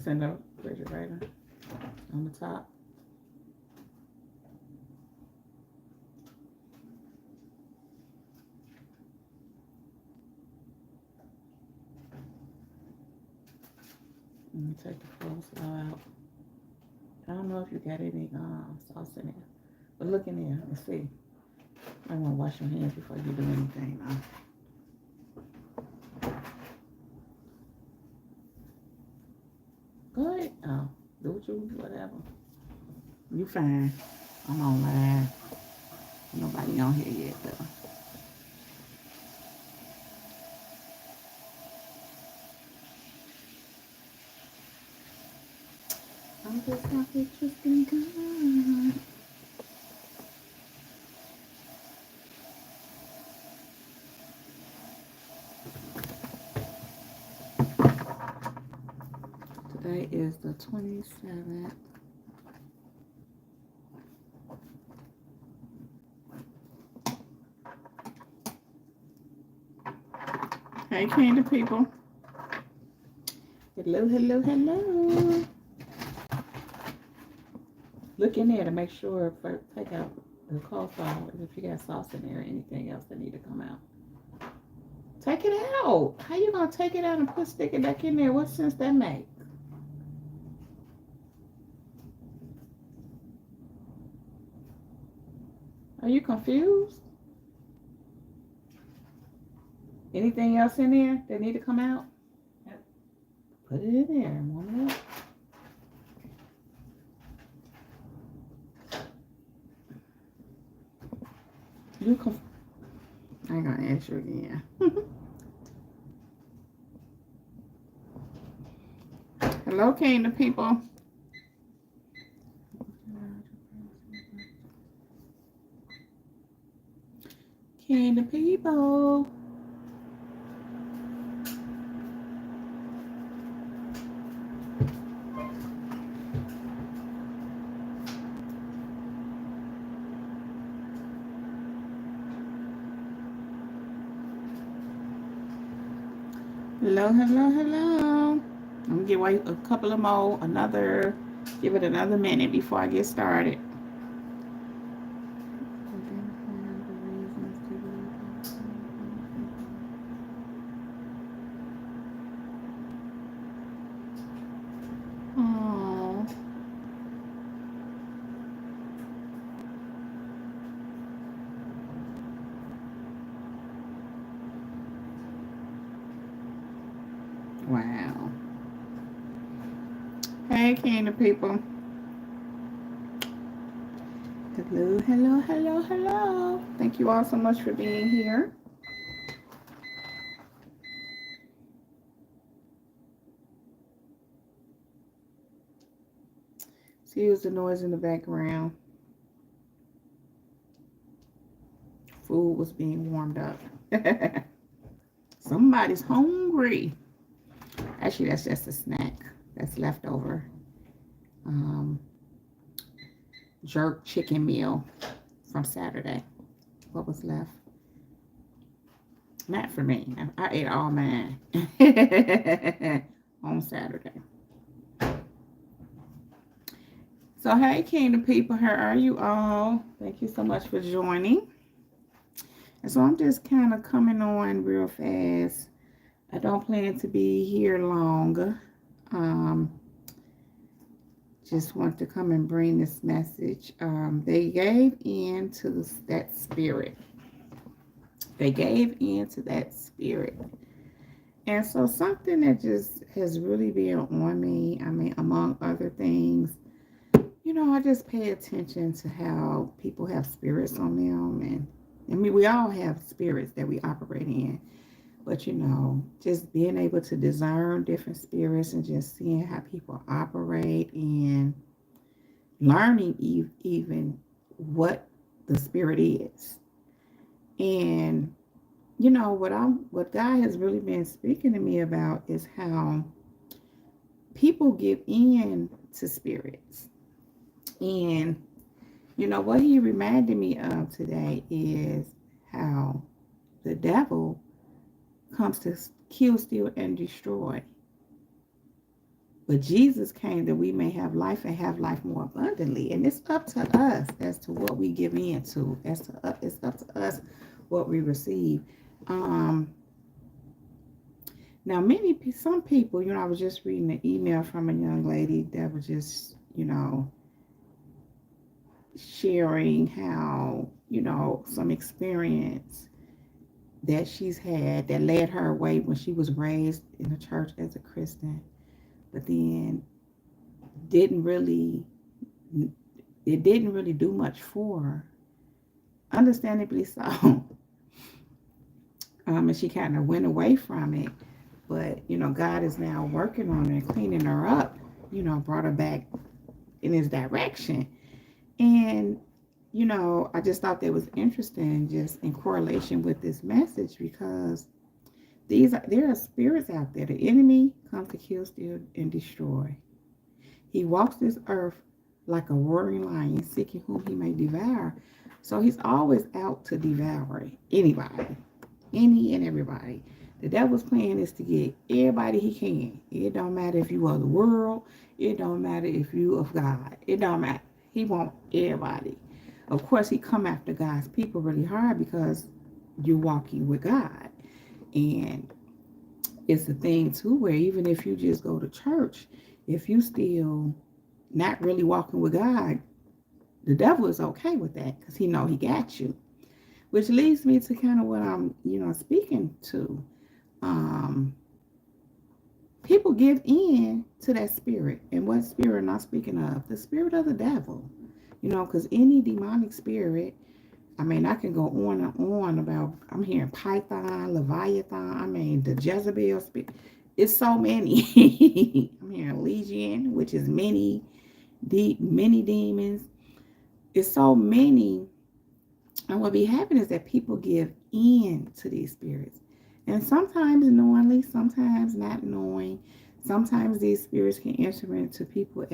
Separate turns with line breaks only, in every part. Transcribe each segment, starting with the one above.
It's in the refrigerator on the top. Let me take the coleslaw out. I don't know if you got any sauce in there, but look in there and see. I want to wash your hands before you do anything. Go ahead. Oh, do what you whatever. You fine. I'm on live. Nobody on here yet though. I'm just happy Tristan gone. Today is the 27th. Hey, Candy people. Hello, hello, hello. Look in there to make sure, take out the coleslaw if you got sauce in there or anything else that need to come out. Take it out. How you gonna take it out and stick it back in there? What sense that make? Are you confused? Anything else in there that need to come out? Yep. Put it in there. Warm it up. I ain't gonna ask you again. Hello, Candy people. Candy people. Hello, hello, hello. I'm gonna give away a couple of more, give it another minute before I get started. Oh. Wow. Hey, Candy people. Hello, hello, hello, hello. Thank you all so much for being here. Excuse the noise in the background. Food was being warmed up. Somebody's hungry. Actually, that's just a snack that's left over. Jerk chicken meal from Saturday. What was left? Not for me. I ate all mine on Saturday. So, hey, Candy people, how are you all? Thank you so much for joining. And so I'm just kind of coming on real fast. I don't plan to be here long. Just want to come and bring this message. They gave in to that spirit. They gave in to that spirit. And so something that just has really been on me, I mean, among other things, you know, I just pay attention to how people have spirits on them. And I mean, we all have spirits that we operate in. But, you know, just being able to discern different spirits and just seeing how people operate and learning even what the spirit is. And, you know, what God has really been speaking to me about is how people give in to spirits. And, you know, what he reminded me of today is how the devil comes to kill, steal, and destroy. But Jesus came that we may have life and have life more abundantly. And it's up to us as to what we give in to. It's up to us what we receive. Um, Now, some people, I was just reading an email from a young lady that was just, sharing how, some experience that she's had that led her away when she was raised in the church as a Christian, but then didn't really, it didn't really do much for her, understandably so. And she kind of went away from it. But, God is now working on her and cleaning her up, brought her back in his direction. And, I just thought that was interesting just in correlation with this message because there are spirits out there. The enemy comes to kill, steal, and destroy. He walks this earth like a roaring lion, seeking whom he may devour. So he's always out to devour anybody, any and everybody. The devil's plan is to get everybody he can. It don't matter if you are the world. It don't matter if you of God. It don't matter. He wants everybody. Of course, he come after God's people really hard because you're walking with God. And it's a thing, too, where even if you just go to church, if you still not really walking with God, the devil is okay with that because he know he got you. Which leads me to kind of what I'm, speaking to. People give in to that spirit. And what spirit am I speaking of? The spirit of the devil. Because any demonic spirit, I can go on and on about, I'm hearing Python, Leviathan, the Jezebel spirit. It's so many. I'm hearing Legion, which is many demons. It's so many. And what be happening is that people give in to these spirits. And sometimes knowingly, sometimes not knowing. Sometimes these spirits can enter into people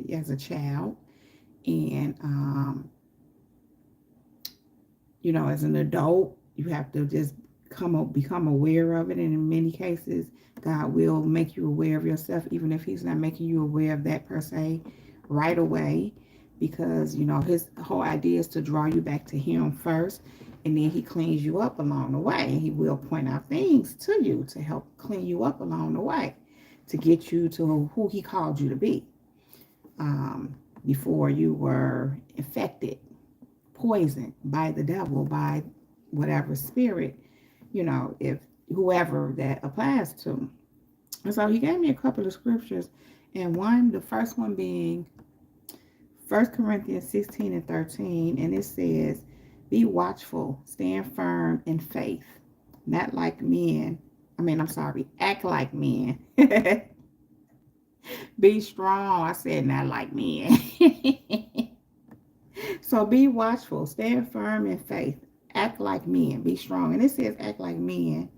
as a child. And, as an adult, you have to just become aware of it. And in many cases, God will make you aware of yourself, even if he's not making you aware of that per se right away. Because, his whole idea is to draw you back to him first. And then he cleans you up along the way. And he will point out things to you to help clean you up along the way. To get you to who he called you to be. Before you were infected, poisoned by the devil, by whatever spirit, if whoever that applies to. And so he gave me a couple of scriptures. And the first one being 1 Corinthians 16 and 13. And it says, be watchful, stand firm in faith, not like men. Act like men. Be strong. I said not like men. So be watchful, stand firm in faith, act like men, be strong. And it says act like men.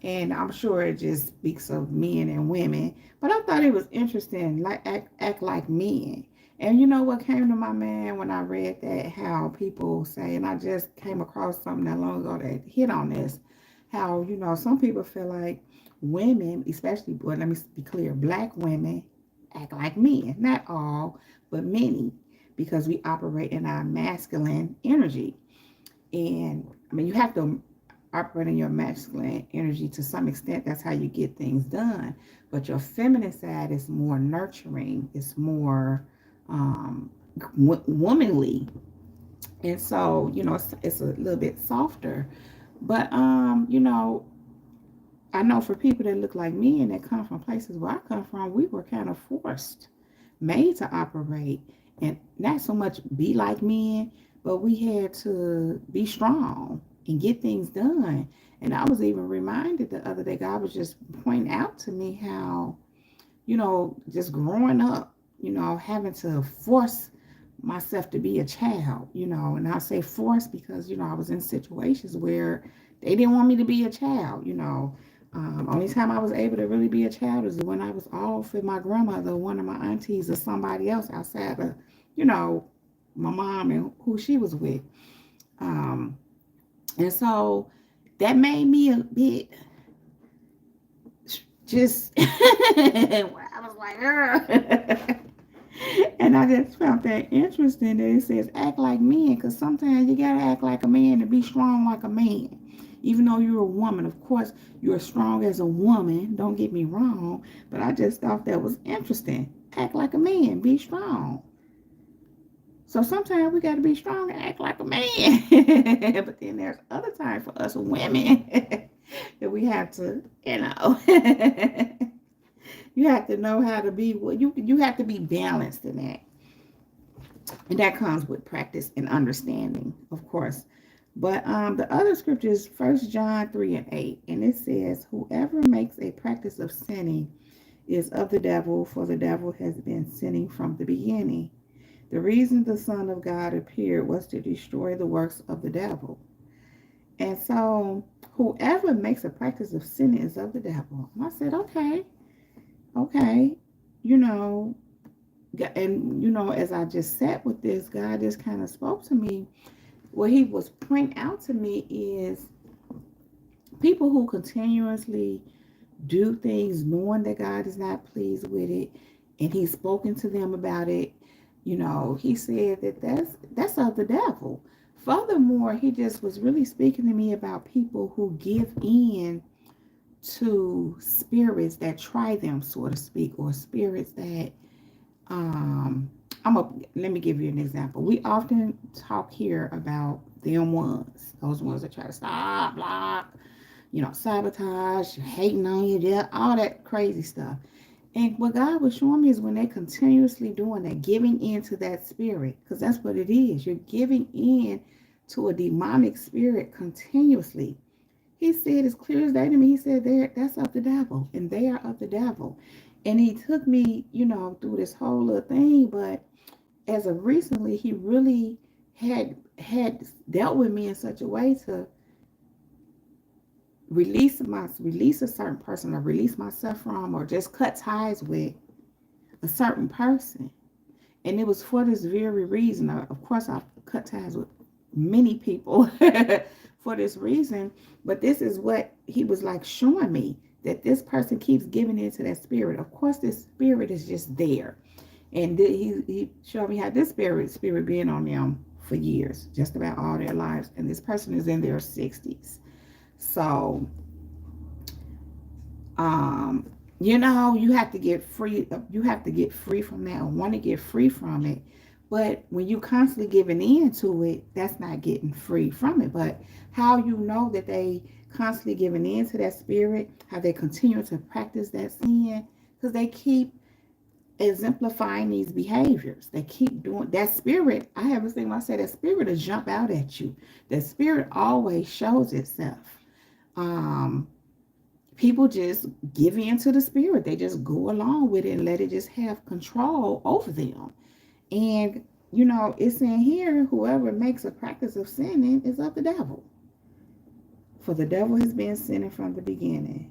And I'm sure it just speaks of men and women. But I thought it was interesting, like act like men. And you know what came to my mind when I read that, how people say, and I just came across something not long ago that hit on this, how, some people feel like women, especially, well, let me be clear, black women act like men. Not all, but many, because we operate in our masculine energy. And, you have to operate in your masculine energy to some extent. That's how you get things done. But your feminine side is more nurturing. It's more womanly, and so it's a little bit softer. But I know for people that look like me and that come from places where I come from, we were kind of made to operate and not so much be like men, but we had to be strong and get things done. And I was even reminded the other day, God was just pointing out to me how just growing up, having to force myself to be a child, and I say force because, I was in situations where they didn't want me to be a child, only time I was able to really be a child is when I was off with my grandmother, one of my aunties, or somebody else outside of, my mom and who she was with. And so that made me a bit just, I was like, and I just found that interesting that it says act like men, because sometimes you gotta act like a man to be strong like a man. Even though you're a woman, of course, you're strong as a woman. Don't get me wrong, but I just thought that was interesting. Act like a man, be strong. So sometimes we got to be strong and act like a man. But then there's other times for us women that we have to, you have to know how to be. Well, you have to be balanced in that, and that comes with practice and understanding, of course. But the other scripture is 1 John 3:8, and it says, "Whoever makes a practice of sinning is of the devil, for the devil has been sinning from the beginning. The reason the Son of God appeared was to destroy the works of the devil." And so, whoever makes a practice of sinning is of the devil. And I said, okay, you know, and as I just sat with this, God just kind of spoke to me. What He was pointing out to me is people who continuously do things knowing that God is not pleased with it, and He's spoken to them about it. He said that's of the devil. Furthermore, He just was really speaking to me about people who give in to spirits that try them, so to speak, or spirits that let me give you an example. We often talk here about those ones that try to stop, block, sabotage, hating on you, all that crazy stuff. And what God was showing me is when they continuously doing that, giving in to that spirit, because that's what it is. You're giving in to a demonic spirit continuously. He said as clear as day to me, He said, that's of the devil, and they are of the devil. And He took me, through this whole little thing, but as of recently, He really had dealt with me in such a way to release a certain person, or release myself from, or just cut ties with a certain person. And it was for this very reason. Of course, I've cut ties with many people for this reason, but this is what He was like showing me, that this person keeps giving into that spirit. Of course, this spirit is just there. And he showed me how this spirit being on them for years, just about all their lives. And this person is in their 60s. So, you have to get free. You have to get free from that, or want to get free from it. But when you constantly giving in to it, that's not getting free from it. But how you know that they constantly giving in to that spirit, how they continue to practice that sin, because they keep exemplifying these behaviors. They keep doing that spirit. I haven't seen myself, that spirit will jump out at you. That spirit always shows itself. People just give in to the spirit. They just go along with it and let it just have control over them. And it's in here, whoever makes a practice of sinning is of the devil, for the devil has been sinning from the beginning.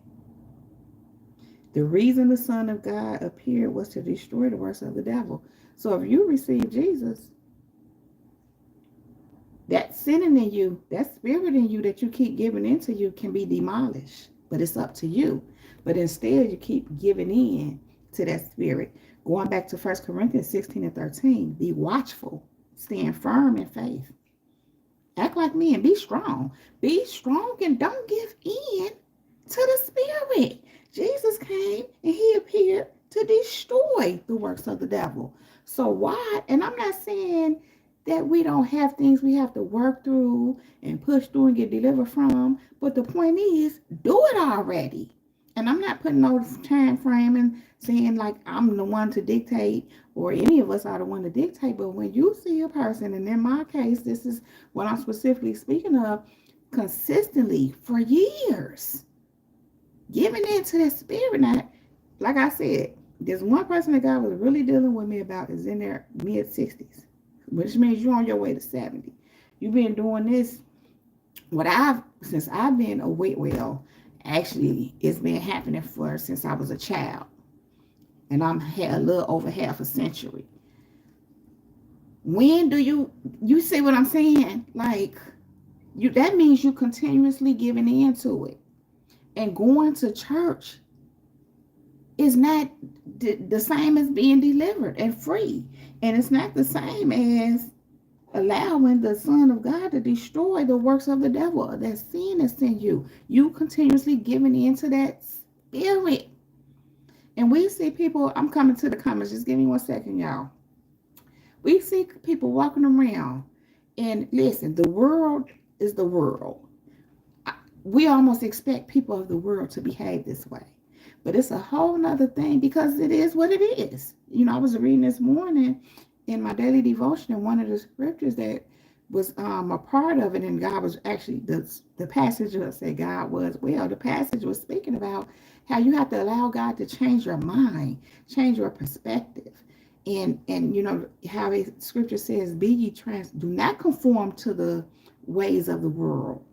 The reason the Son of God appeared was to destroy the works of the devil. So if you receive Jesus, that sinning in you, that spirit in you that you keep giving into you, can be demolished. But it's up to you. But instead, you keep giving in to that spirit. Going back to 1 Corinthians 16 and 13, be watchful, stand firm in faith. Act like men, be strong. Be strong and don't give in to the spirit. Jesus came and He appeared to destroy the works of the devil. So why? And I'm not saying that we don't have things we have to work through and push through and get delivered from. But the point is, do it already. And I'm not putting no time frame and saying like I'm the one to dictate, or any of us are the one to dictate. But when you see a person, and in my case, this is what I'm specifically speaking of, consistently for years, giving into that spirit. Now, like I said, there's one person that God was really dealing with me about is in their mid-60s, which means you're on your way to 70. You've been doing this, since I've been awake. Well, actually, it's been happening since I was a child. And I'm a little over half a century. When do you see what I'm saying? Like, that means you continuously giving into it. And going to church is not the same as being delivered and free. And it's not the same as allowing the Son of God to destroy the works of the devil. That sin is in you. You continuously giving into that spirit. And we see people, I'm coming to the comments, just give me 1 second, y'all. We see people walking around, and listen, the world is the world. We almost expect people of the world to behave this way. But it's a whole nother thing, because it is what it is. You know, I was reading this morning in my daily devotion, and one of the scriptures that was a part of it, and God was actually, the passage that said God was, well, the passage was speaking about how you have to allow God to change your mind, change your perspective. And you know how the scripture says, be ye do not conform to the ways of the world,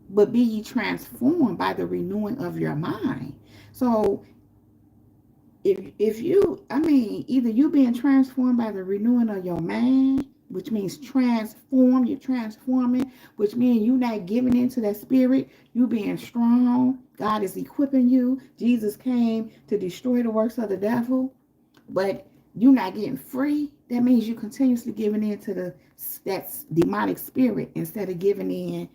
but be ye transformed by the renewing of your mind. So if you, I mean, either you being transformed by the renewing of your mind, which means you're transforming, which means you not giving into that spirit, you being strong, God is equipping you. Jesus came to destroy the works of the devil, but you're not getting free. That means you continuously giving in to that demonic spirit instead of giving in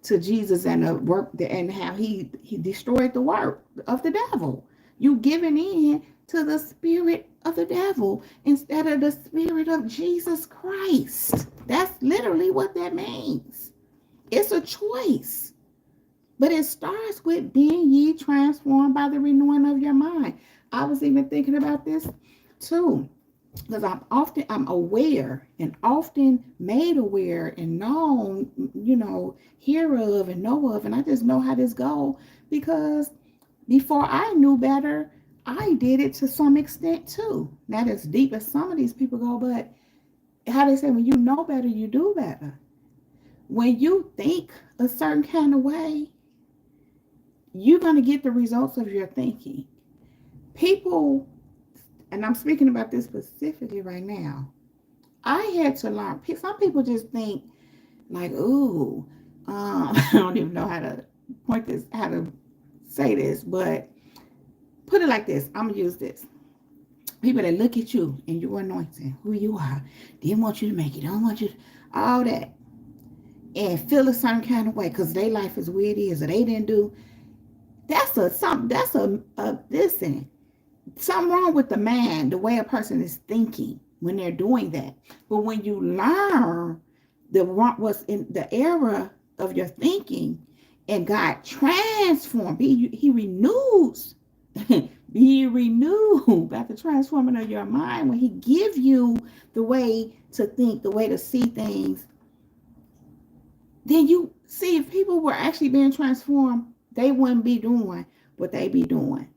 to Jesus and the work and how he destroyed the work of the devil. You giving in to the spirit of the devil instead of the spirit of Jesus Christ. That's literally what that means. It's a choice. But it starts with being ye transformed by the renewing of your mind. I was even thinking about this too, because I'm aware and often made aware and known, you know, hear of and know of, and I just know how this goes, because before I knew better, I did it to some extent too. Not as deep as some of these people go, but how they say, when you know better, you do better. When you think a certain kind of way, you're going to get the results of your thinking. People, and I'm speaking about this specifically right now, I had to learn. Some people just think like, ooh, I don't even know how to how to say this, but put it like this. I'm going to use this. People that look at you and your anointing, who you are, they want you to make it. They don't want you to, all that. And feel a certain kind of way because their life is where it is, or they didn't do. Listen, something wrong with the mind, the way a person is thinking when they're doing that. But when you learn what's in the era of your thinking, and God transforms, he renews, be renewed by the transforming of your mind. When he gives you the way to think, the way to see things, then you see, if people were actually being transformed, they wouldn't be doing what they be doing.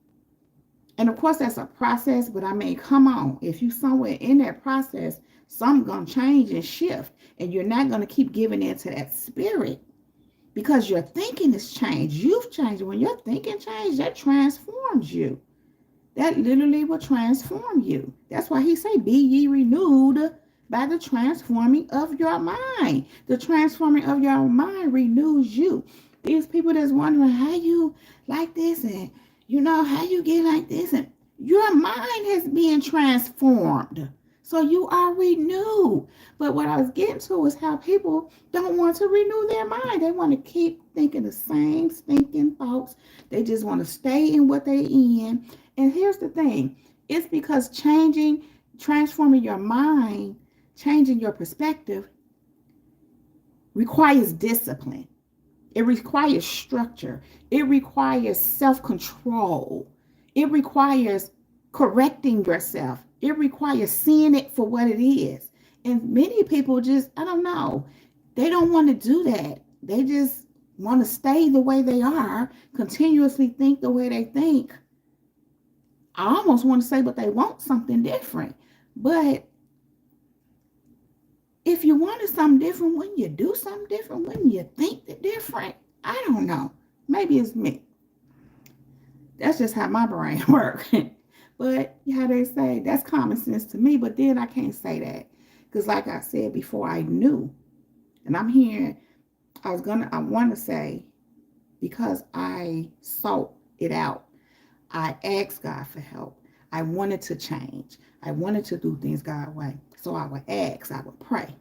And of course, that's a process, but I mean, come on. If you somewhere in that process, something's going to change and shift, and you're not going to keep giving into that spirit because your thinking has changed. You've changed. When your thinking changed, that transforms you. That literally will transform you. That's why he say, be ye renewed by the transforming of your mind. The transforming of your mind renews you. These people that's wondering how you like this, and you know how you get like this, and your mind has been transformed. So you are renewed. But what I was getting to is how people don't want to renew their mind. They want to keep thinking the same stinking thoughts. They just want to stay in what they in. And here's the thing. It's because transforming your mind, changing your perspective requires discipline. It requires structure. It requires self-control. It requires correcting yourself. It requires seeing it for what it is. And many people just, I don't know, they don't want to do that. They just want to stay the way they are, continuously think the way they think. I almost want to say, but they want something different. But if you wanted something different, wouldn't you do something different? Wouldn't you think different? I don't know. Maybe it's me. That's just how my brain works. But how they say, that's common sense to me. But then I can't say that. Because like I said before, I knew. And I'm hearing, I want to say, because I sought it out. I asked God for help. I wanted to change. I wanted to do things God's way. So I would ask, I would pray.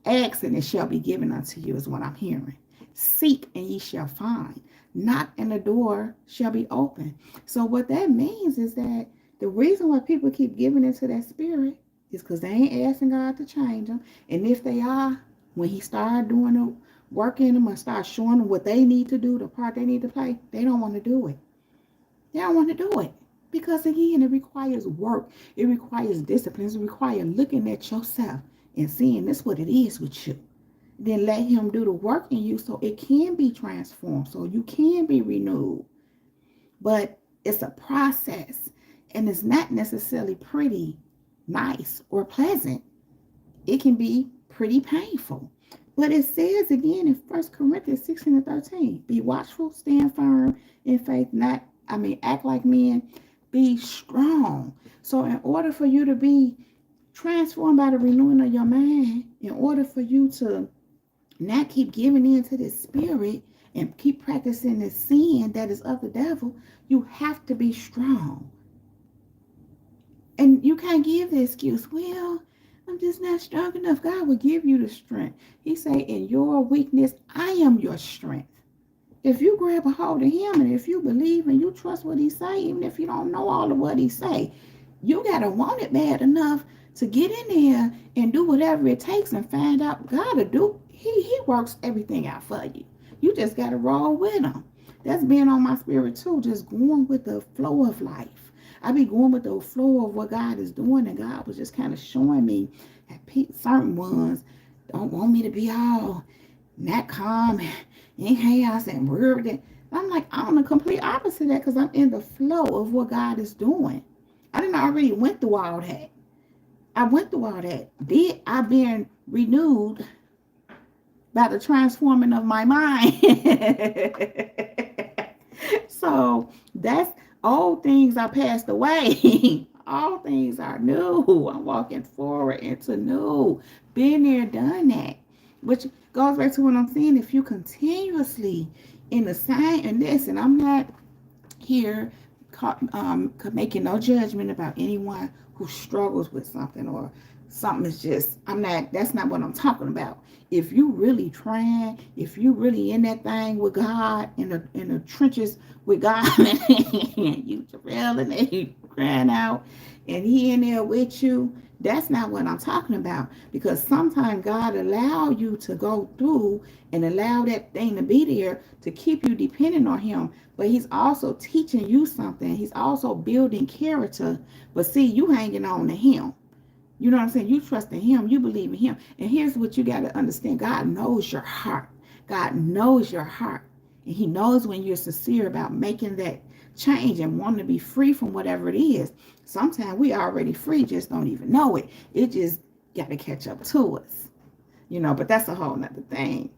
Ask and it shall be given unto you is what I'm hearing. Seek and ye shall find. Knock and the door shall be open. So what that means is that the reason why people keep giving into that spirit is because they ain't asking God to change them. And if they are, when he started doing the work in them or start showing them what they need to do, the part they need to play, they don't want to do it. They don't want to do it. Because again, it requires work. It requires discipline. It requires looking at yourself and seeing this what it is with you. Then let him do the work in you so it can be transformed, so you can be renewed. But it's a process, and it's not necessarily pretty, nice, or pleasant. It can be pretty painful. But it says again in 1 Corinthians 16 and 13, be watchful, stand firm in faith, act like men, be strong. So in order for you to be transformed by the renewing of your mind, in order for you to not keep giving in to this spirit and keep practicing this sin that is of the devil, you have to be strong. And you can't give the excuse, well, I'm just not strong enough. God will give you the strength. He say, in your weakness, I am your strength. If you grab a hold of him and if you believe and you trust what he say, even if you don't know all of what he say, you got to want it bad enough to get in there and do whatever it takes and find out God to do. He works everything out for you. You just got to roll with him. That's being on my spirit too, just going with the flow of life. I be going with the flow of what God is doing, and God was just kind of showing me that certain ones don't want me to be all not calm and in chaos and worried. I'm like, I'm the complete opposite of that because I'm in the flow of what God is doing. I didn't already went through all that. I went through all that. I've been renewed by the transforming of my mind. So that's old things are passed away. All things are new. I'm walking forward into new. Been there, done that. Which goes back to what I'm saying. If you continuously in the sign and this, and I'm not here making no judgment about anyone who struggles with something or something is just, that's not what I'm talking about. If you really trying, if you really in that thing with God, in the trenches with God, you drilling and you crying out, and he in there with you, that's not what I'm talking about. Because sometimes God allow you to go through and allow that thing to be there to keep you dependent on him. But he's also teaching you something. He's also building character. But see, you hanging on to him. You know what I'm saying? You trust in him. You believe in him. And here's what you got to understand. God knows your heart. God knows your heart. And he knows when you're sincere about making that change and wanting to be free from whatever it is. Sometimes we already free, just don't even know it. It just got to catch up to us. But that's a whole nother thing.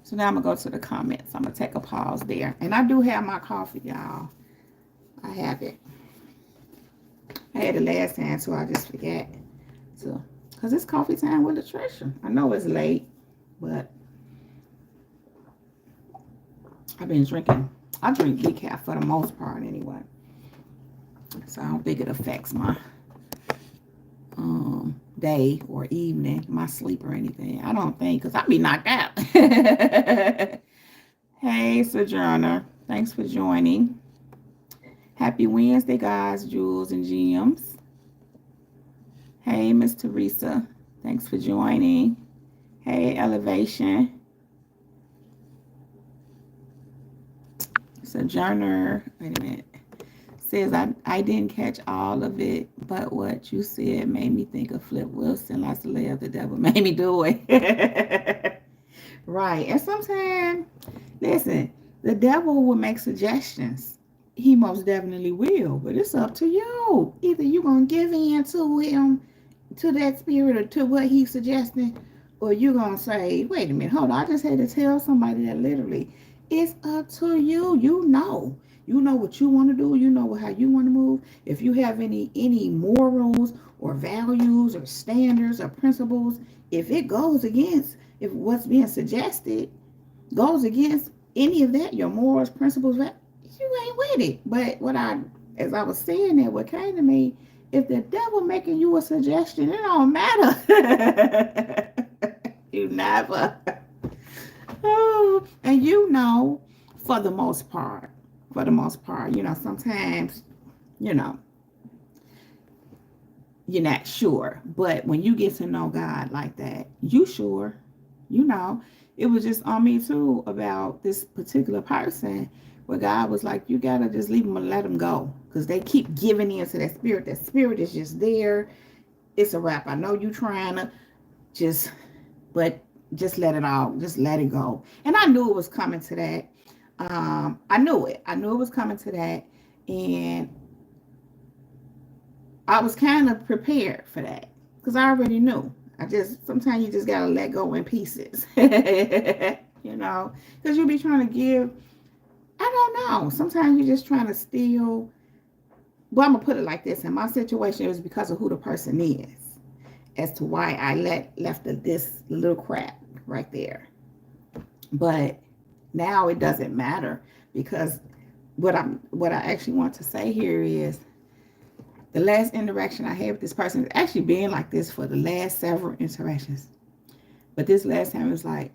So now I'm going to go to the comments. I'm going to take a pause there. And I do have my coffee, y'all. I have it. I had it last time, so I just forgot. Because it's coffee time with Latricia. I know it's late, but I've been drinking. I drink decaf for the most part anyway. So I don't think it affects my day or evening, my sleep or anything. I don't think, because I be knocked out. Hey, Sojourner. Thanks for joining. Happy Wednesday, guys, Jules and Gems. Hey, Miss Teresa. Thanks for joining. Hey, Elevation. Sojourner, wait a minute. Says, I didn't catch all of it, but what you said made me think of Flip Wilson. Lots of layers the devil made me do it. Right. And sometimes, listen, the devil will make suggestions. He most definitely will, but it's up to you. Either you're going to give in to him, to that spirit, or to what he's suggesting, or you're going to say, wait a minute, hold on, I just had to tell somebody that literally. It's up to you. You know what you want to do. You know how you want to move. If you have any morals or values or standards or principles, if it goes against, if what's being suggested goes against any of that, your morals, principles, you ain't with it. But as I was saying that, what came to me, if the devil making you a suggestion, it don't matter. You never. Oh, and for the most part, sometimes, you know, you're not sure. But when you get to know God like that, you sure. It was just on me too about this particular person where God was like, you gotta just leave them and let them go, because they keep giving in to that spirit. That spirit is just there. It's a wrap. I know you trying to but just let it go. And I knew it was coming to that. I knew it was coming to that, and I was kind of prepared for that because I already knew. Sometimes you just gotta let go in pieces, because you be trying to give. I don't know. Sometimes you're just trying to steal. Well, I'm gonna put it like this. In my situation, it was because of who the person is, as to why I left this little crap right there. But now it doesn't matter, because what I actually want to say here is, the last interaction I had with this person has actually been like this for the last several interactions. But this last time, it was like,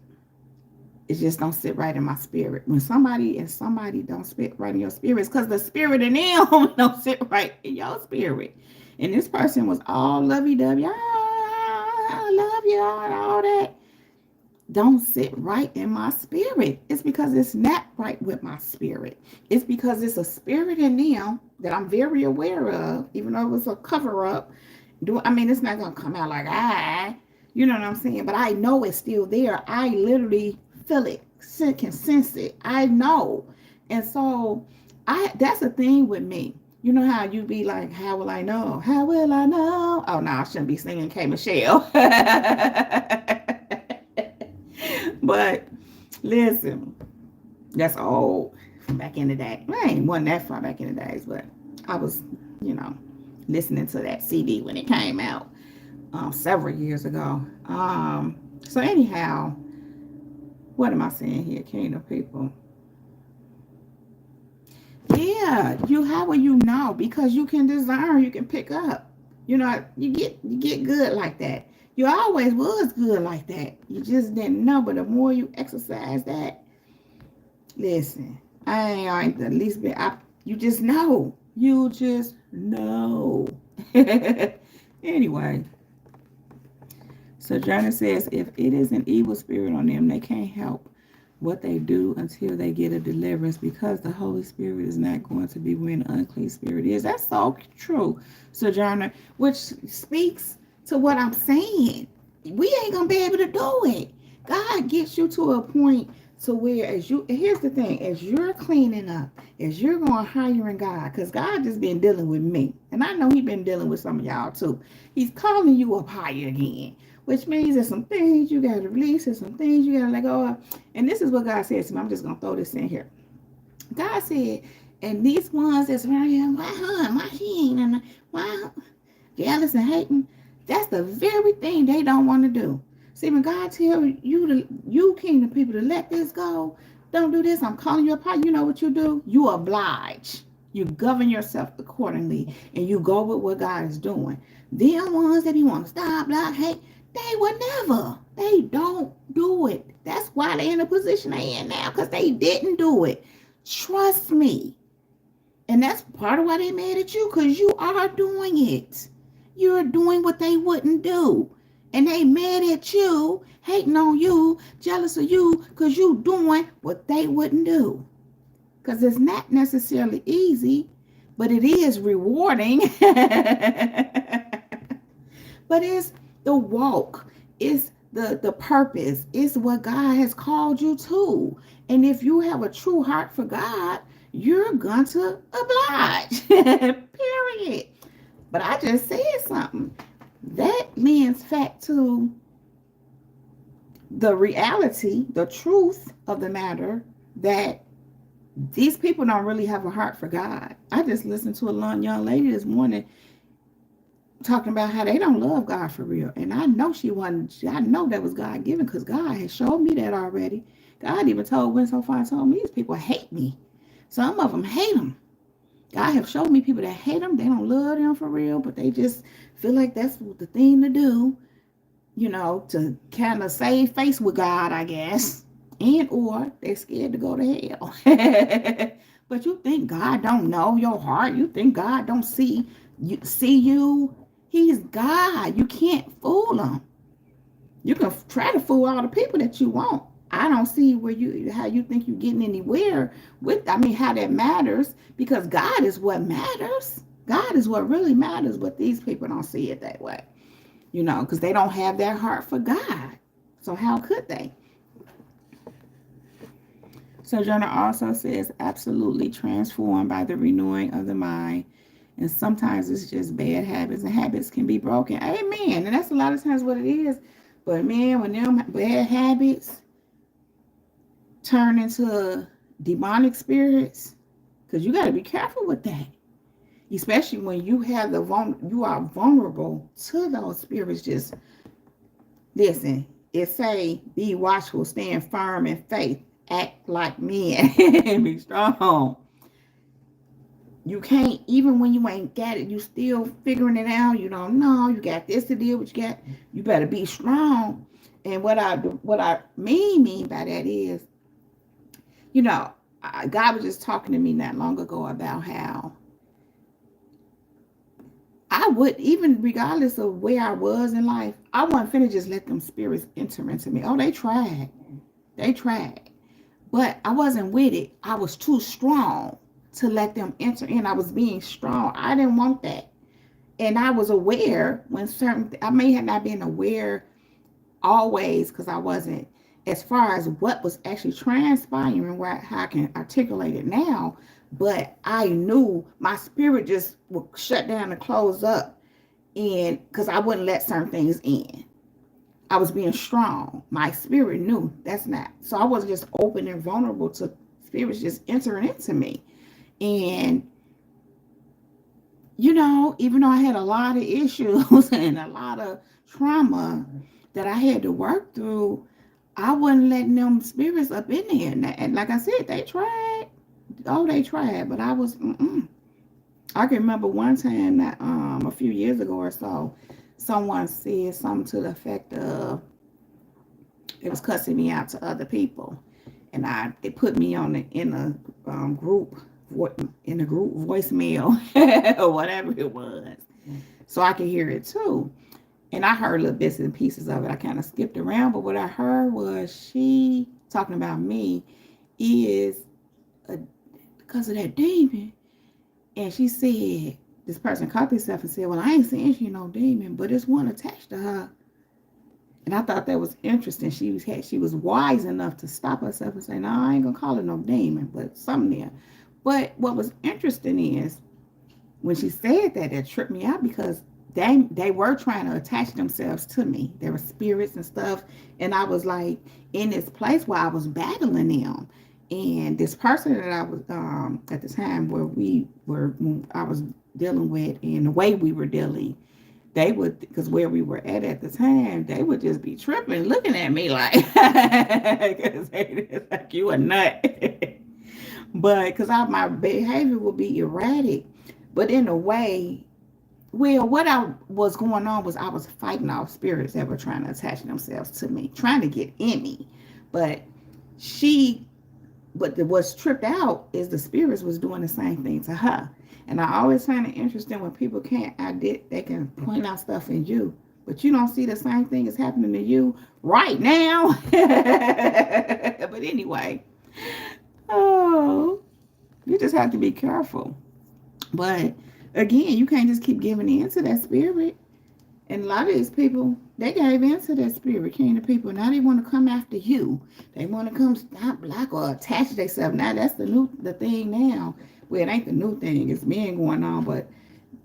it just don't sit right in my spirit. When somebody don't sit right in your spirit, it's because the spirit in them don't sit right in your spirit. And this person was all lovey-dovey. I love you, and all that. Don't sit right in my spirit. It's because it's not right with my spirit. It's because it's a spirit in them that I'm very aware of, even though it was a cover-up. It's not going to come out like, you know what I'm saying? But I know it's still there. I literally feel it, can sense it. I know. And so, that's the thing with me. You know how you be like, how will I know? How will I know? Oh, no, I shouldn't be singing K. Michelle. But listen, that's old from back in the day. I wasn't that far back in the days, but I was, listening to that CD when it came out several years ago. So anyhow, what am I saying here, kingdom people? Yeah, how will you know? Because you can discern, you can pick up. You get good like that. You always was good like that. You just didn't know. But the more you exercise that, listen, I ain't the least bit. You just know. You just know. Anyway, so Johnny says, if it is an evil spirit on them, they can't help what they do until they get a deliverance, because the Holy Spirit is not going to be where an unclean spirit is. That's so true, Sojourner, which speaks to what I'm saying. We ain't gonna be able to do it. God gets you to a point to where, here's the thing, as you're cleaning up, as you're going higher in God, because God just been dealing with me, and I know He's been dealing with some of y'all too. He's calling you up higher again, which means there's some things you got to release, there's some things you got to let go of. And this is what God says to me. I'm just going to throw this in here. God said, and these ones that's around here, why she ain't, and why jealous and hating, that's the very thing they don't want to do. See, when God tells you kingdom people to let this go, don't do this, I'm calling you apart, you know what you do? You oblige. You govern yourself accordingly, and you go with what God is doing. Them ones that you want to stop, block, hate, they would never. They don't do it. That's why they're in the position they're in now, because they didn't do it. Trust me. And that's part of why they mad at you, because you are doing it. You're doing what they wouldn't do. And they mad at you, hating on you, jealous of you, because you doing what they wouldn't do. Because it's not necessarily easy, but it is rewarding. But it's the walk. It's the purpose. It's what God has called you to. And if you have a true heart for God, you're going to oblige. Period. But I just said something. That lends fact to the reality, the truth of the matter, that these people don't really have a heart for God. I just listened to a young lady this morning talking about how they don't love God for real. And I know she wasn't, I know that was God given, because God has showed me that already. God even went so far and told me these people hate me. Some of them hate him. God have showed me people that hate him. They don't love them for real, but they just feel like that's the thing to do, to kind of save face with God, I guess. And or they're scared to go to hell. But you think God don't know your heart? You think God don't see you? He's God. You can't fool him. You can try to fool all the people that you want. I don't see how you think you're getting anywhere with, how that matters, because God is what matters. God is what really matters, but these people don't see it that way, because they don't have their heart for God. So how could they? Sojourner also says, absolutely transformed by the renewing of the mind. And sometimes it's just bad habits, and habits can be broken. Amen. And that's a lot of times what it is. But man, when them bad habits turn into demonic spirits, because you got to be careful with that, especially when you are vulnerable to those spirits. Just listen, it say, be watchful, stand firm in faith, act like men, and be strong. You can't, even when you ain't got it, you still figuring it out. You don't know, you got this to deal with, you better be strong. And what I mean by that is, God was just talking to me not long ago about how I would, even regardless of where I was in life, I wasn't finna just let them spirits enter into me. Oh, they tried. But I wasn't with it. I was too strong to let them enter in. I was being strong. I didn't want that. And I was aware when I may have not been aware always, because I wasn't, as far as what was actually transpiring, how I can articulate it now. But I knew my spirit just would shut down and close up, and because I wouldn't let certain things in. I was being strong. My spirit knew that's not. So I was just open and vulnerable to spirits just entering into me. And, even though I had a lot of issues and a lot of trauma that I had to work through, I wasn't letting them spirits up in there. And like I said, they tried. Oh, they tried. But I was, I can remember one time that a few years ago or so, someone said something to the effect of, it was cussing me out to other people. And it put me in a group voicemail or whatever it was, so I could hear it too. And I heard little bits and pieces of it. I kind of skipped around, but what I heard was she talking about me is because of that demon. And she said, this person caught themselves and said, well, I ain't saying she no demon, but it's one attached to her. And I thought that was interesting. She was wise enough to stop herself and say, no, I ain't gonna call it no demon, but something there. But what was interesting is when she said that, it tripped me out, because they were trying to attach themselves to me. There were spirits and stuff, and I was like in this place where I was battling them. And this person that I was at the time when I was dealing with, and the way we were dealing, they would, because where we were at the time, they would just be tripping, looking at me like, because it's like, you a nut. But because my behavior would be erratic, but in a way, well, what I was going on was I was fighting off spirits that were trying to attach themselves to me, trying to get in me. But what's tripped out is the spirits was doing the same thing to her. And I always find it interesting when people they can point out stuff in you, but you don't see the same thing is happening to you right now. But anyway, you just have to be careful. But again, you can't just keep giving in to that spirit. And a lot of these people, they gave in to that spirit, kingdom people. Now they want to come after you. They want to come stop, block, or attach themselves. Now that's the thing now. Well, it ain't the new thing. It's been going on, but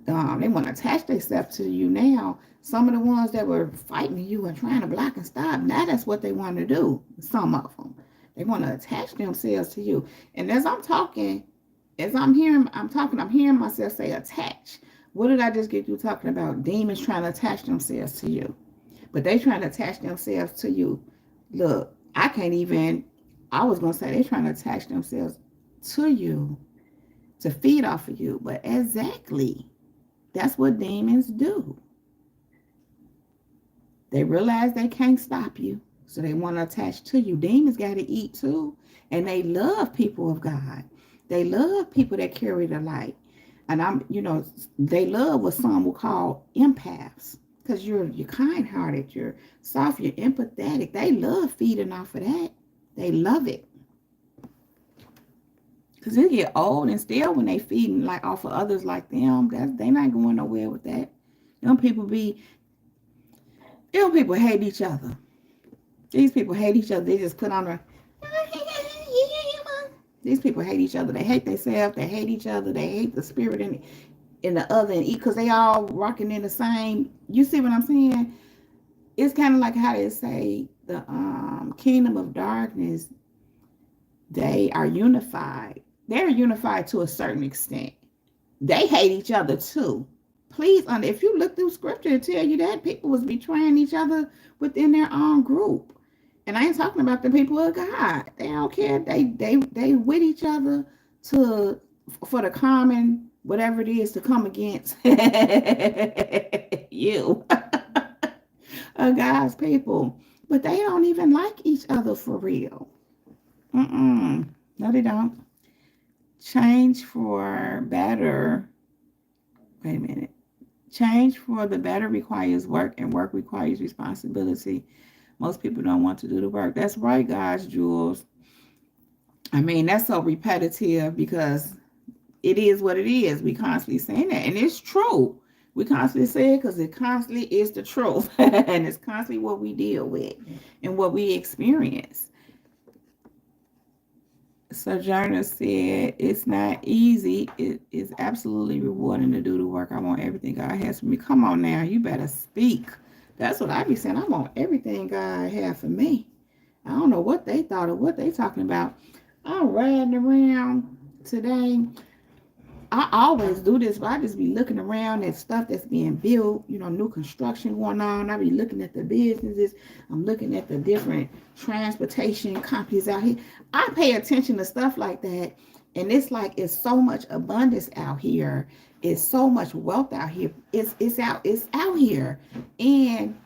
they want to attach themselves to you now. Some of the ones that were fighting you and trying to block and stop, now that's what they want to do. Some of them. They want to attach themselves to you. And as I'm talking, I'm hearing myself say attach. What did I just get you talking about? Demons trying to attach themselves to you. But they trying to attach themselves to you. Look, I can't even I was going to say they're trying to attach themselves to you to feed off of you. But exactly, that's what demons do. They realize they can't stop you, so they want to attach to you. Demons got to eat too, and they love people of God. They love people that carry the light. And they love what some will call empaths, because you're kind-hearted, you're soft, you're empathetic. They love feeding off of that. They love it. Because they get old and still when they feeding like off of others like them, they not going nowhere with that. Them people hate each other. These people hate each other. They just put on a these people hate each other. They hate themselves. They hate each other. They hate the spirit in the other, and because they all rocking in the same. You see what I'm saying? It's kind of like how they say the kingdom of darkness. They are unified. They're unified to a certain extent. They hate each other too. Please, if you look through scripture, it tell you that people was betraying each other within their own group. And I ain't talking about the people of God. They don't care. They with each other for the common whatever it is to come against you, God's people. But they don't even like each other for real. No, they don't. Change for better. Wait a minute. Change for the better requires work, and work requires responsibility. Most people don't want to do the work. That's right, guys, Jules. I mean, that's so repetitive because it is what it is. We constantly saying that, and it's true. We constantly say it because it constantly is the truth, and it's constantly what we deal with and what we experience. Sojourner said, it's not easy. It is absolutely rewarding to do the work. I want everything God has for me. Come on now, you better speak. That's what I be saying. I want everything God has for me. I don't know what they thought or what they talking about. I'm riding around today. I always do this, but I just be looking around at stuff that's being built, new construction going on. I be looking at the businesses. I'm looking at the different transportation companies out here. I pay attention to stuff like that. And it's like, it's so much abundance out here. It's so much wealth out here. It's out here. And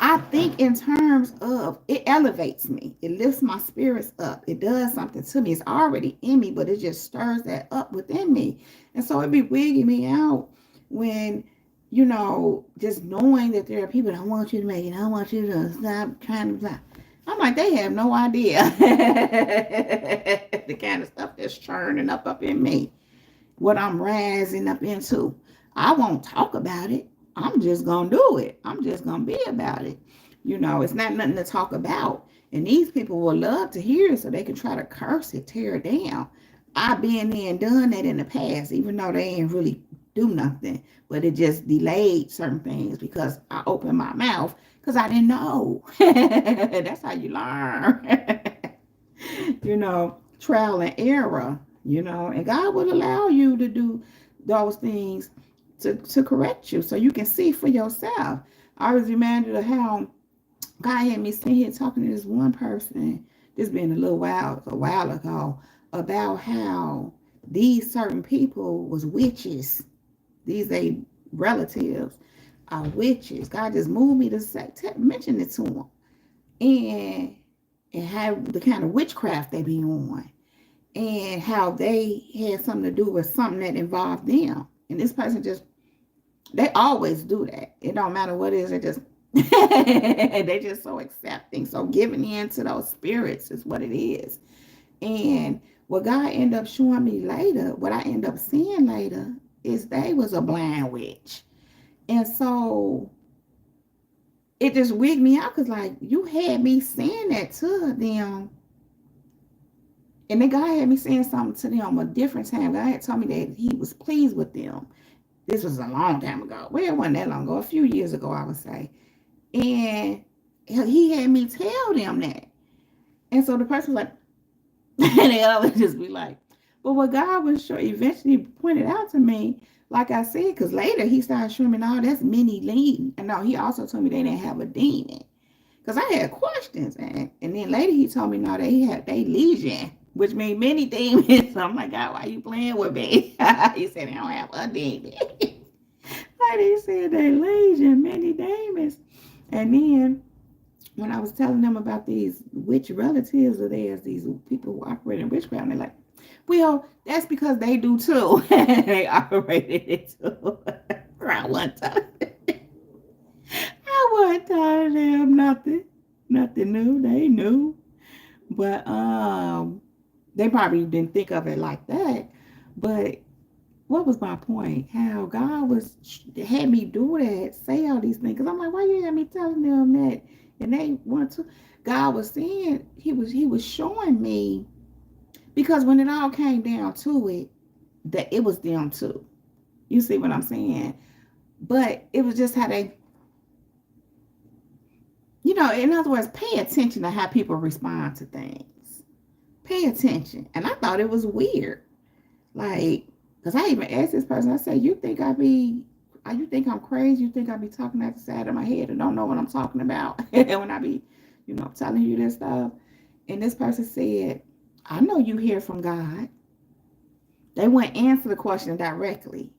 I think in terms of, it elevates me. It lifts my spirits up. It does something to me. It's already in me, but it just stirs that up within me. And so it be wigging me out when, just knowing that there are people that want you to make it. I want you to stop trying to fly. I'm like, they have no idea the kind of stuff that's churning up in me. What I'm rising up into. I won't talk about it. I'm just going to do it. I'm just going to be about it. It's not nothing to talk about. And these people will love to hear it so they can try to curse it, tear it down. I've been there and done that in the past, even though they ain't really do nothing. But it just delayed certain things because I opened my mouth because I didn't know. That's how you learn. Trial and error, and God will allow you to do those things to correct you so you can see for yourself. I was reminded of how God had me sitting here talking to this one person, this been a while ago, about how these certain people was witches. These ain't relatives are witches. God just moved me to mention it to them. And have the kind of witchcraft they be on. And how they had something to do with something that involved them. And this person they always do that. It don't matter what it is. They just so accepting. So giving in to those spirits is what it is. And what God ended up showing me later, what I end up seeing later, is they was a blind witch. And so it just wigged me out because like you had me saying that to them. And then God had me saying something to them a different time. God had told me that he was pleased with them. This was a long time ago. Well, it wasn't that long ago. A few years ago, I would say. And he had me tell them that. And so the person was like, and they always just be like, but what God was eventually pointed out to me, like I said, because later he started showing me, no, that's many leading. And no, he also told me they didn't have a demon. Because I had questions. And then later he told me, no, they legion, which means many demons. So I'm like, God, why you playing with me? He said, they don't have a demon. Like he said, they legion, many demons. And then when I was telling them about these witch relatives of theirs, these people who operate in witchcraft, they're like, well, that's because they do too. They operated it too. I wasn't telling them nothing new. They knew, but they probably didn't think of it like that. But what was my point? How God had me do that, say all these things. Because I'm like, why you had me telling them that? And they want to. God was saying, He was showing me, because when it all came down to it, that it was them too. You see what I'm saying? But it was just how they, in other words, pay attention to how people respond to things. Pay attention. And I thought it was weird. Like, because I even asked this person, I said, you think I'm crazy? You think I be talking out the side of my head and don't know what I'm talking about? When I be, telling you this stuff. And this person said, I know you hear from God. They wouldn't answer the question directly.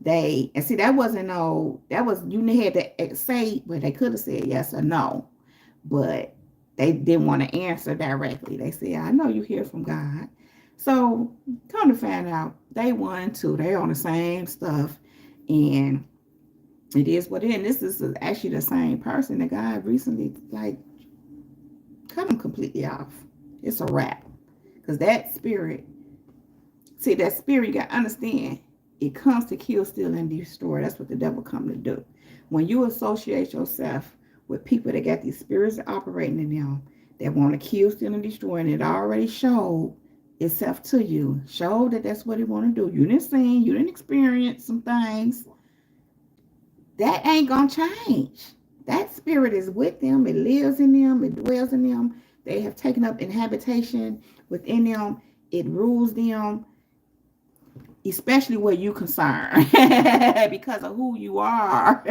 You had to say, well, they could have said yes or no, but they didn't want to answer directly. They said, I know you hear from God. So come to find out, they won too. They're on the same stuff, and it is what it is. And this is actually the same person that God recently, cut them completely off. It's a wrap. Because that spirit, you got to understand, it comes to kill, steal, and destroy. That's what the devil come to do. When you associate yourself with people that got these spirits operating in them, that want to kill, steal, and destroy, and it already showed itself to you, showed that that's what it want to do. You didn't see, you didn't experience some things. That ain't going to change. That spirit is with them. It lives in them. It dwells in them. They have taken up inhabitation within them. It rules them, especially where you're concerned, because of who you are.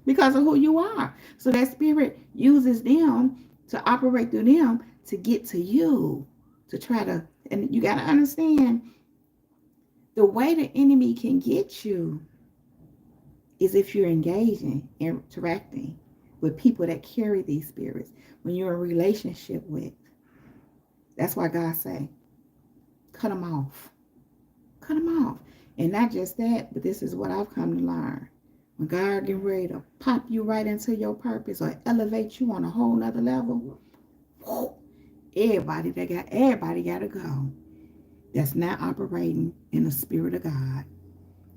Because of who you are. So that spirit uses them to operate through them to get to you, to try to, and you got to understand, the way the enemy can get you is if you're engaging, interacting with people that carry these spirits, when you're in a relationship with. That's why God say, cut them off. Cut them off. And not just that, but this is what I've come to learn. When God get ready to pop you right into your purpose or elevate you on a whole nother level, everybody got to go. That's not operating in the spirit of God.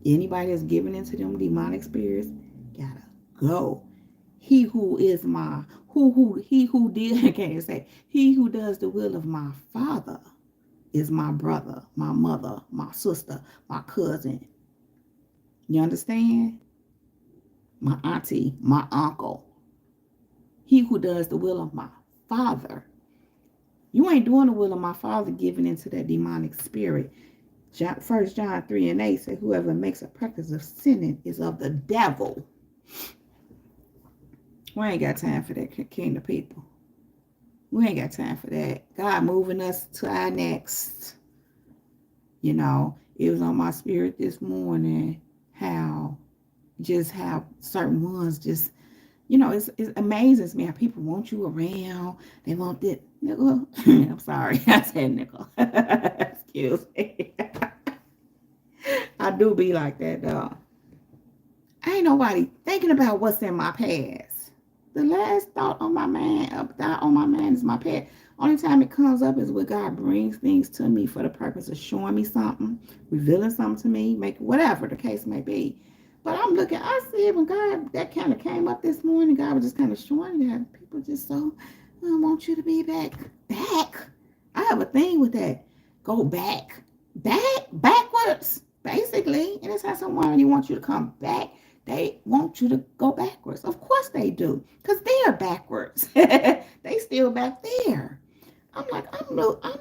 Anybody that's giving into them demonic spirits gotta go. He who is my, he who did, I can't say, he who does the will of my Father is my brother, my mother, my sister, my cousin. You understand? My auntie, my uncle. He who does the will of my Father. You ain't doing the will of my Father giving into that demonic spirit. 1 John 3:8 says, whoever makes a practice of sinning is of the devil. We ain't got time for that, kingdom people. We ain't got time for that. God moving us to our next. It was on my spirit this morning how certain ones just, it amazes me how people want you around. They want that. Nickel. I'm sorry. I said nickel. Excuse me. I do be like that, though. Ain't nobody thinking about what's in my past. The last thought on my mind is my past. Only time it comes up is when God brings things to me for the purpose of showing me something, revealing something to me, make whatever the case may be. But I see it when God, that kind of came up this morning. God was just kind of showing that people just so, I want you to be back. Back. I have a thing with that. Go back. Backwards, basically. And it's how someone, you want you to come back. They want you to go backwards. Of course they do. Because they're backwards. They still back there. I'm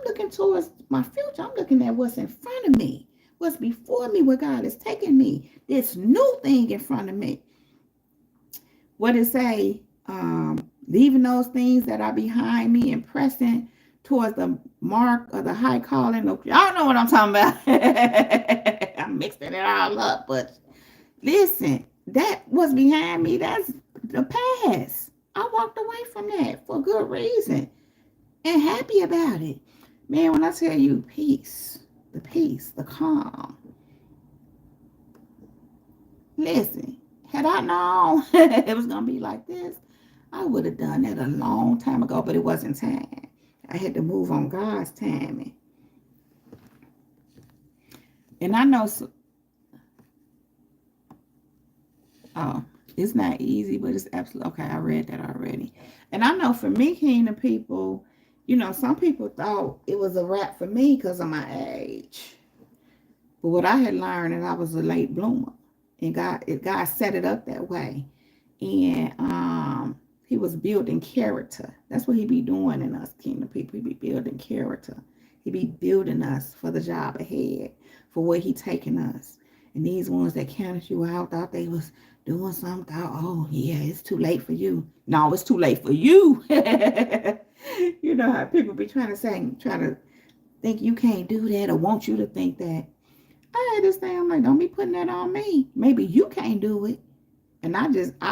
looking towards my future. I'm looking at what's in front of me. What's before me, where God is taking me. This new thing in front of me. What it say? leaving those things that are behind me and pressing towards the mark of the high calling. Y'all know what I'm talking about. I'm mixing it all up, but listen, that was behind me. That's the past. I walked away from that for good reason and happy about it. Man, when I tell you peace, the calm. Listen, had I known it was going to be like this, I would have done that a long time ago, but it wasn't time. I had to move on God's timing. And I know, it's not easy, but it's absolutely, okay, I read that already. And I know for me, Kingdom people, some people thought it was a wrap for me because of my age. But what I had learned is I was a late bloomer. And God set it up that way. And he was building character. That's what he be doing in us, Kingdom people. He be building character. He be building us for the job ahead, for where he taking us. And these ones that counted you out, thought they was doing something, thought, oh, yeah, it's too late for you. No, it's too late for you. You know how people be trying to think you can't do that or want you to think that. I had this thing, I'm like, don't be putting that on me. Maybe you can't do it. And I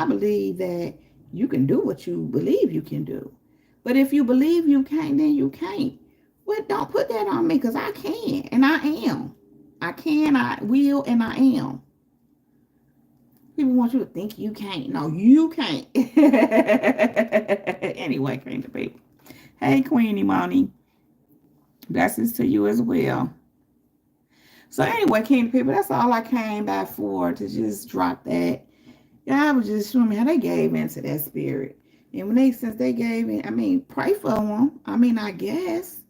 believe that you can do what you believe you can do. But if you believe you can't, then you can't. Well, don't put that on me because I can and I am. I can, I will, and I am. People want you to think you can't. No, you can't. Anyway, Kingdom people. Hey, Queenie Money. Blessings to you as well. So anyway, Kingdom people, that's all I came back for, to just drop that. God was just showing me how they gave into that spirit. And since they gave in, pray for them. I guess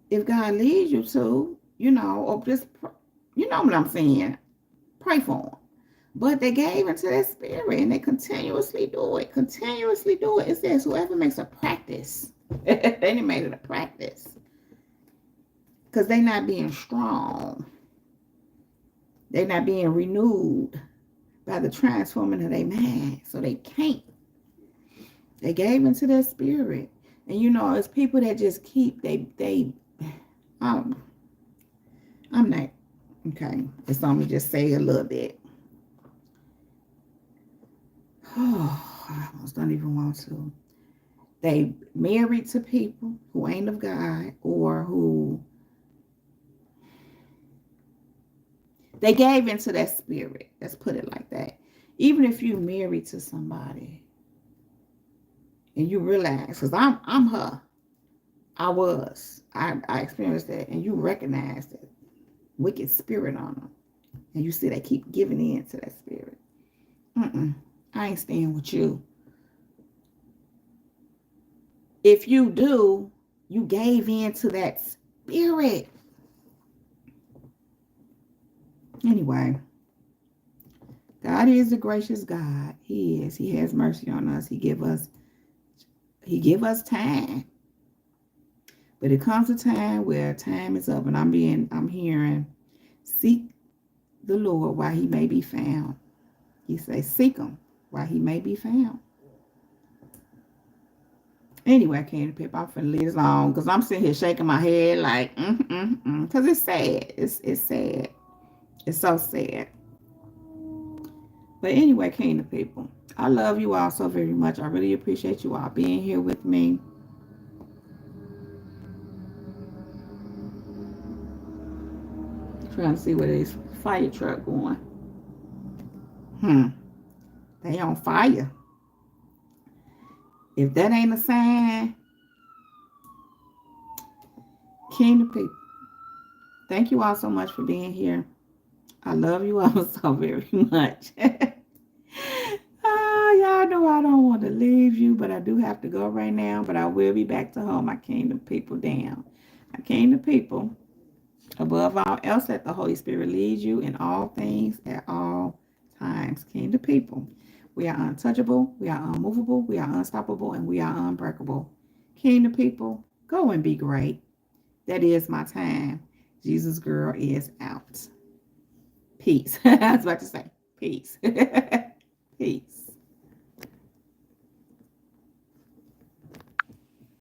if God leads you to, or just, what I'm saying, pray for them. But they gave into that spirit and they continuously do it. It says whoever makes a practice, they made it a practice. Because they're not being strong. They're not being renewed by the transforming of their mind. So they can't. They gave into their spirit. And it's people that just keep, I'm not, okay. It's on me just say a little bit. Oh, I almost don't even want to. They married to people who ain't of God, or who they gave into that spirit. Let's put it like that. Even if you married to somebody and you realize, because I'm her. I experienced that, and you recognize that wicked spirit on them. And you see they keep giving in to that spirit. I ain't staying with you. If you do, you gave in to that spirit. Anyway, God is a gracious God. He is. He has mercy on us. He give us time. But it comes a time where time is up, and I'm hearing, seek the Lord while he may be found. He says, seek him while he may be found. Anyway, I can't pick. I'm finna leave this alone because I'm sitting here shaking my head like, because it's sad. It's sad. It's so sad. But anyway, Kingdom people, I love you all so very much. I really appreciate you all being here with me. Trying to see where this fire truck going. They on fire. If that ain't a sign, Kingdom people, thank you all so much for being here. I love you all so very much. Y'all know I don't want to leave you, but I do have to go right now. But I will be back to hold my Kingdom people down. My Kingdom people, above all else, let the Holy Spirit lead you in all things at all times. Kingdom people, we are untouchable, we are unmovable, we are unstoppable, and we are unbreakable. Kingdom people, go and be great. That is my time. Jesus girl is out. Peace. I was about to say peace. Peace.